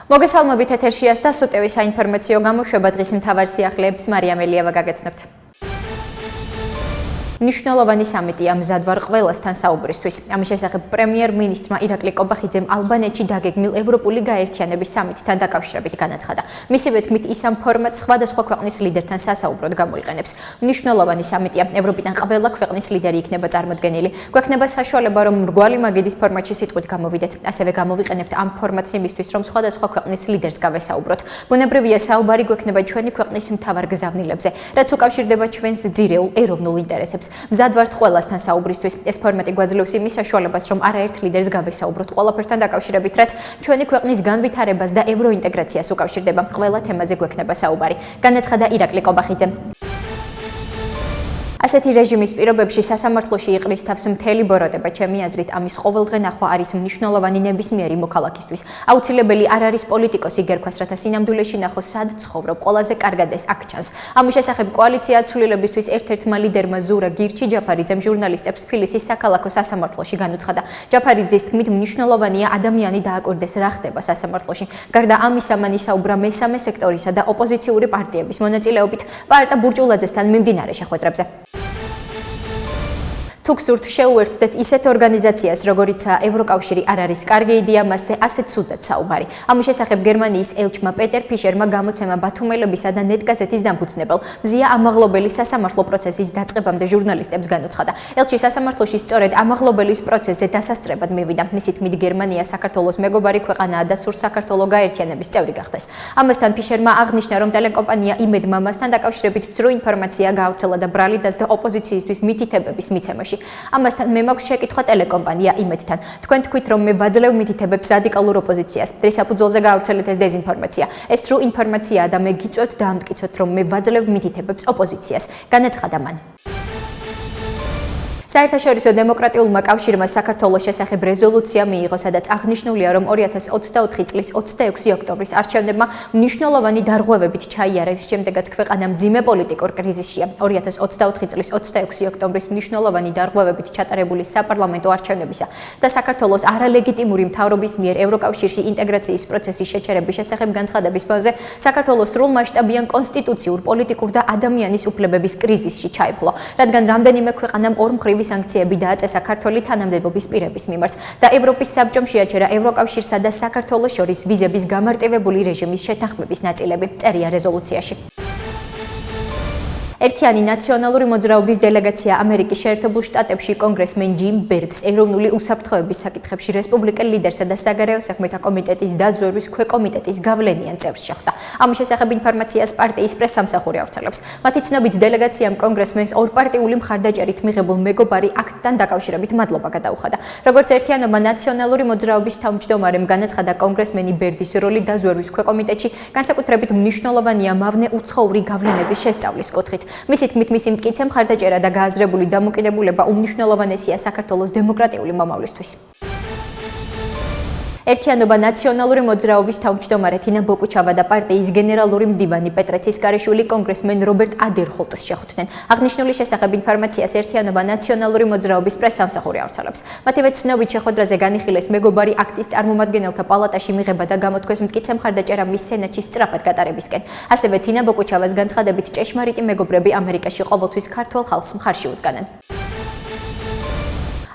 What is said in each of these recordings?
მოგესალმებით ეთერშიას და სუტევის საინფორმაციო გამოშვება დღის მთავარ სიახლეებს მარიამ ელიევა გაგეცნობთ. მნიშვნელოვანი სამიტია მზად ვარ ყველასთან საუბრისთვის. ამის შესახებ პრემიერ-მინისტრმა ირაკლი კობახიძემ ალბანეთში დაგეგმილ ევროპული გაერთიანების სამიტთან დაკავშირებით განაცხადა. მისივე თქმით, ის ამ ფორმატს სხვადასხვა ქვეყნის ლიდერთან სასაუბროდ გამოიყენებს. მნიშვნელოვანი სამიტია, ევროპიდან ყველა ქვეყნის ლიდერი იქნება წარმოდგენილი. გვექნება საშუალება, რომ მრგვალი მაგიდის ფორმატში სიტყვით გამოვიდეთ. ასევე გამოვიყენებთ ამ ფორმატს იმისთვის, რომ სხვადასხვა ქვეყნის ლიდერს გავესაუბროთ. ბუნებრივია, საუბარი გვექნება ჩვენი ქვეყნის მთავარ გზავნილებზე, რაც უკავშირდება ჩვენს ძირეულ ეროვნულ ინტერესებს. მზად ვართ ყველასთან საუბრისთვის. ეს ფორმატი გვაძლევს იმის საშუალებას, რომ არაერთ ლიდერს გავესაუბროთ ყველაფერთან დაკავშირებით, რაც ჩვენი ქვეყნის განვითარებას და ევროინტეგრაციას უკავშირდება. ყველა თემაზე გვექნება საუბარი. განაცხადა ირაკლი კობახიძემ. ასეთი რეჟიმის პირობებში სასამართლოში იყრის თავს მთელი ბოროტება. ჩემი აზრით, ამის ყოველდღე ნახვა არის მნიშვნელოვანი ნებისმიერი მოქალაქისთვის. აუცილებელი არ არის პოლიტიკოსი გერქვას, რათა სინამდვილეში ნახოს, სად ცხოვრობ. ყველაზე კარგად ეს აქ ჩანს. ამის შესახებ კოალიცია ცვლილებისთვის ერთ-ერთმა ლიდერმა ზურა გირჩი ჯაფარიძემ ჟურნალისტებს თბილისის საქალაქო სასამართლოში განუცხადა. ჯაფარიძის თქმით, მნიშვნელოვანია ადამიანი დააკვირდეს, რა ხდება სასამართლოში. გარდა ამისა, მან ისაუბრა მესამე სექტორისა და ოპოზიციური პარტიების მონაწილეობით პარტა ბურჭულაძესთან მიმდინარე შეხვედრებზე. თუ გსურთ შეუერთდეთ ისეთ ორგანიზაციას, როგორიცაა ევროკავშირი, არ არის კარგი იდეა, მასზე ასეთ სუდად საუბარი. ამის შესახებ გერმანიის ელჩმა პეტერ ფიშერმა გამოცემა ბათუმელებისა და ნეტგაზეთის დამფუძნებელ მზია ამაღლობელი სასამართლო პროცესის დაწყებამდე ჟურნალისტებს განუცხადა. ელჩი სასამართლოში სწორედ ამაღლობელის პროცესზე დასასწრებად მივიდა. მისი თქმით, გერმანია საქართველოს მეგობარი ქვეყანაა და სურს საქართველოს გაერთიანების წევრი გახდეს. ამასთან ფიშერმა აღნიშნა, რომ ტელეკომპანია იმედმა მასთან დაკავშირებით ძრო ინფორმაცია გაავრცელა და ბრალი დასდო ოპოზიციისთვის მითითებების მიცემაში. ამასთან მე მაქვს შეკითხვა ტელეკომპანია იმედთან. თქვენ თქვით, რომ მე ვაძლევ მითითებებს რადიკალურ ოპოზიციას. დღის საფუძველზე გაავრცელეთ ეს დეზინფორმაცია. ეს ძრო ინფორმაციაა და მე გიწევთ დაამტკიცოთ, რომ მე ვაძლევ მითითებებს ოპოზიციას. განაცხადა მან. საერთაშორისო დემოკრატიულმა კავშირმა საქართველოს შესახებ რეზოლუცია მიიღო, სადაც აღნიშნულია, რომ 2024 წლის 26 ოქტომბრის არჩევნებმა მნიშვნელოვანი დარღვევებით ჩაიარეს, შემდეგაც ქვეყანა მძიმე პოლიტიკურ კრიზისშია. 2024 წლის 26 ოქტომბრის მნიშვნელოვანი დარღვევებით ჩატარებული საპარლამენტო არჩევნებისა და საქართველოს არალეგიტიმური მთავრობის მიერ ევროკავშირში ინტეგრაციის პროცესის შეჩერების შესახებ განცხადების ფონზე საქართველოს სრულმასშტაბიან კონსტიტუციურ, პოლიტიკურ და ადამიანის უფლებების კრიზისში ჩაიფლო, რადგან რამდენიმე ქვეყანამ ორმხრივი სანქციები დააწესა ქართული თანამდებობის პირების მიმართ და ევროპის საბჭომ შეაჩერა ევროკავშირსა და საქართველოს შორის ვიზების გამარტივებული რეჟიმის შეთანხმების ნაწილები, წერია რეზოლუციაში. ერთიანი ნაციონალური მოძრაობის დელეგაცია ამერიკის შეერთებულ შტატებში კონგრესმენ ჯიმ ბერდს ეროვნული უსაფრთხოების საკითხებში რესპუბლიკელ ლიდერსა და საგარეო საქმეთა კომიტეტის დაზვერვის ქვეკომიტეტის გავლენიან წევრს შეხვდა. ამის შესახებ ინფორმაციას პარტიის პრესსამსახური ავრცელებს. მათი ცნობით, დელეგაციამ კონგრესმენს ორპარტიული მხარდაჭერით მიღებულ მეგობარი აქტთან დაკავშირებით მადლობა გადაუხადა. როგორც ერთიანობა ნაციონალური მოძრაობის თავმჯდომარემ განაცხადა, კონგრესმენი ბერდის როლი დაზვერვის ქვეკომიტეტში განსაკუთრებით მნიშვნელოვანია მავნე უცხოური გავლენების შესწავლის კუთხით. მისი თქმით, მისი მტკიცე მხარდაჭერა და გააზრებული დამოკიდებულება უმნიშვნელოვანესია საქართველოს დემოკრატიული მომავლისთვის. ერთიანობა ნაციონალური მოძრაობის თავმჯდომარე თინა ბოკუჩავა და პარტიის გენერალური მდივანი პეტრე ცისკარიშვილი კონგრესმენ რობერტ ადერჰოლტს შეხვდნენ. აღნიშნული შესახებ ინფორმაციას ერთიანობა ნაციონალური მოძრაობის პრესსამსახური ავრცელებს. მათივე ცნობით, შეხვედრაზე განიხილეს მეგობარი აქტის წარმომადგენელთა პალატაში მიღება და გამოთქვეს მტკიცე მხარდაჭერა მის სენატში სწრაფად გატარებისკენ. ასევე თინა ბოკუჩავას განცხადებით, ჭეშმარიტი მეგობრები ამერიკაში ყოველთვის ქართველ ხალხს მხარში უდგნენ.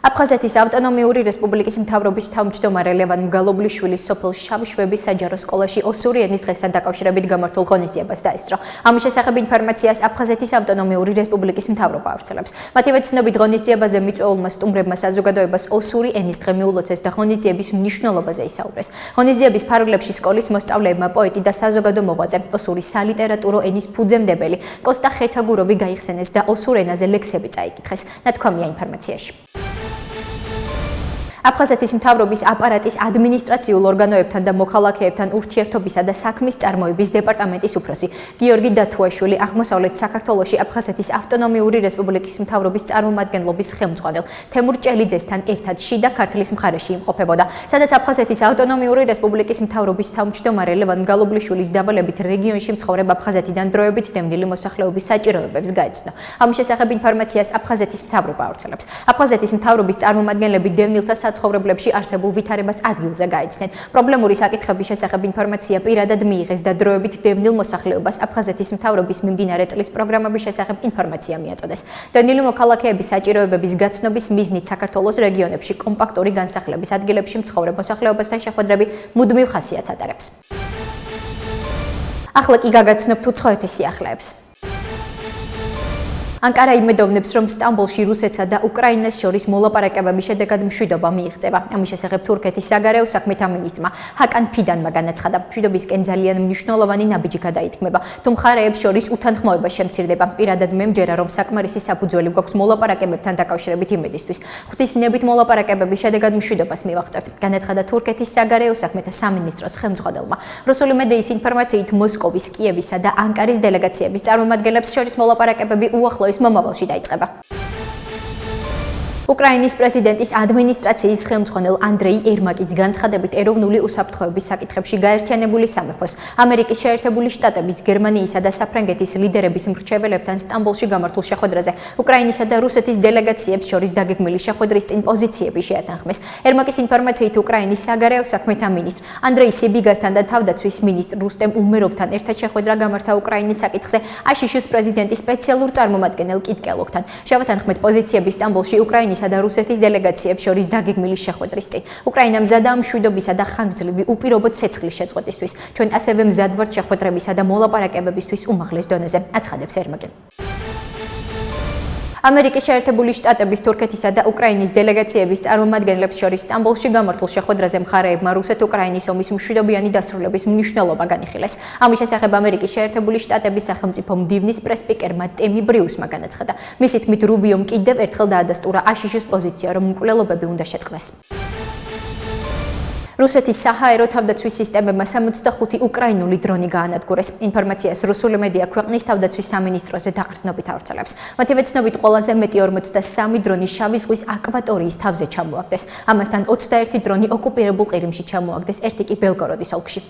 აფხაზეთის ავტონომიური რესპუბლიკის მთავრობის თავმჯდომარე ლევან მგალობლიშვილის სოფელ შავშვების საჯარო სკოლაში ოსური ენის დღესთან დაკავშირებით გამართულ ღონისძიებას დაესწრო. ამის შესახებ ინფორმაციას აფხაზეთის ავტონომიური რესპუბლიკის მთავრობა ავრცელებს. მათივე ცნობით, ღონისძიებაზე მიწვეულმა სტუმრებმა საზოგადოებას ოსური ენის დღე მიულოცეს და ღონისძიების მნიშვნელობაზე ისაუბრეს. ღონისძიების ფარგლებში სკოლის მოსწავლეებმა პოეტი და საზოგადო მოღვაწე, ოსურის სალიტერატურო ენის ფუძემდებელი კოსტა ხეთაგუროვი გაიხსენეს და ოსურ ენაზე ლექსები წაიკითხეს. ნათქვამია ინფორმაციაში. აფხაზეთის მთავრობის აპარატის ადმინისტრაციულ ორგანოებთან და მოქალაქეებთან ურთიერთობისა და საქმის წარმოების დეპარტამენტის უფროსი გიორგი დათუაშვილი აღმოსავლეთ საქართველოში აფხაზეთის ავტონომიური რესპუბლიკის მთავრობის წარმომადგენლობის ხელმძღვანელ თემურ ჭელიძესთან ერთად შიდა ქართლის მხარეში იმყოფებოდა, სადაც აფხაზეთის ავტონომიური რესპუბლიკის მთავრობის თავმჯდომარე ლევან მგალობლიშვილის დავალებით რეგიონში მცხოვრებ აფხაზეთიდან დროებით დემნილი მოსახლეობის საჭიროებებს გაეცნო. ამის შესახებ ინფორმაციას აფხაზეთის მთავრობა ავრცელებს. აფხაზეთის მთავრობის წარმომადგენლები დევნილთა საცხოვრებლებში არსებულ ვითარებას ადგილზე გაეცნენ. პრობლემური საკითხების შესახებ ინფორმაცია პირადად მიიღეს და დროებით დევნილ მოსახლეობას აფხაზეთის მთავრობის მიმდინარე წლის პროგრამების შესახებ ინფორმაცია მიაწოდეს. დევნილი მოქალაქეების საჭიროებების გაცნობის მიზნით საქართველოს რეგიონებში კომპაქტური განსახლების ადგილებში მცხოვრებ მოსახლეობასთან შეხვედრები მუდმივ ხასიათს ატარებს. ახლა კი გაგაცნობთ უცხოეთის სიახლეებს. ანკარა იმედოვნებს, რომ სტამბოლში რუსეთსა და უკრაინას შორის მოლაპარაკებების შედეგად მშვიდობა მიიღწევა. ამის შესახებ თურქეთის საგარეო საქმეთა მინისტრმა ჰაკან ფიდანმა განაცხადა, მშვიდობისკენ ძალიან მნიშვნელოვანი ნაბიჯი გადაითქმება, თუ მხარეებს შორის უთანხმოება შემცირდება. პირადად მე მჯერა, რომ საკმარისი საფუძველი გვაქვს მოლაპარაკებებთან დაკავშირებით იმედისთვის. ღვთისნებით მოლაპარაკებების შედეგად მშვიდობას მივაღწევთ, განაცხადა თურქეთის საგარეო საქმეთა სამინისტროს ხელმძღვანელმა. რუსული მედიის ინფორმაციით მოსკოვის, კიევისა და ანკარის დელეგაციების წარმომადგენლებს შორის მოლაპარაკებები უახლოეს მომავალში დაიწყება. უკრაინის პრეზიდენტის ადმინისტრაციის ხელმძღვანელ ანდრეი ერმაკის განცხადებით ეროვნული უსაფრთხოების საკითხებში გაერთიანებული სამეფოს, ამერიკის შეერთებული შტატების, გერმანიისა და საფრანგეთის ლიდერების მრჩეველებთან სტამბოლში გამართულ შეხვედრაზე უკრაინისა და რუსეთის დელეგაციებს შორის დაგეგმილი შეხვედრის წინ პოზიციები შეათანხმეს. ერმაკის ინფორმაციით უკრაინის საგარეო საქმეთა მინისტრ ანდრეი სიბიგასთან და თავდაცვის მინისტრ რუსტემ უმეროვთან ერთად შეხვედრა გამართა უკრაინის საკითხზე აშშ-ის პრეზიდენტის სპეციალურ წარმომადგენელ კიტ კელოგთან. შევათანხმეთ პოზიციები სტამბოლში უკრაინის და რუსეთის დელეგაციებს შორის დაგეგმილი შეხვედრის წინ. უკრაინა მზადაა მშვიდობისა და ხანგრძლივი უპირობო ცეცხლის შეწყვეტისთვის. ჩვენ ასევე მზად ვართ შეხვედრებისა და მოლაპარაკებებისთვის უმაღლეს დონეზე, აცხადებს ერმაკი. ამერიკის შეერთებული შტატების, თურქეთისა და უკრაინის დელეგაციების წარმომადგენლებს შორის სტამბოლში გამართულ შეხვედრაზე მხარეებმა რუსეთ-უკრაინის ომის მშვიდობიანი დასრულების მნიშვნელობა განიხილეს. ამის შესახებ ამერიკის შეერთებული შტატების სახელმწიფო მდივნის პრესპიკერმა ტემი ბრიუსმა განაცხადა. მისი თქმით, რუბიომ კიდევ ერთხელ დაადასტურა აშშ-ის პოზიცია, რომ მკვლელობები უნდა შეწყდეს. რუსეთის საჰაერო თავდაცვის სისტემებმა 65 უკრაინული დრონი გაანადგურეს. ინფორმაციას რუსული მედია ქვეყნის თავდაცვის სამინისტროზე დაყრდნობით ავრცელებს. მათივე ცნობით ყველაზე მეტი 43 დრონი შავი ზღვის აკვატორიის თავზე ჩამოაგდეს. ამასთან 21 დრონი ოკუპირებულ ყირიმში ჩამოაგდეს, ერთი კი ბელგოროდის ოლქში.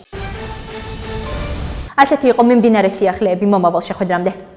ასეთი იყო მიმდინარე სიახლეები მომავალ შეხვედრამდე.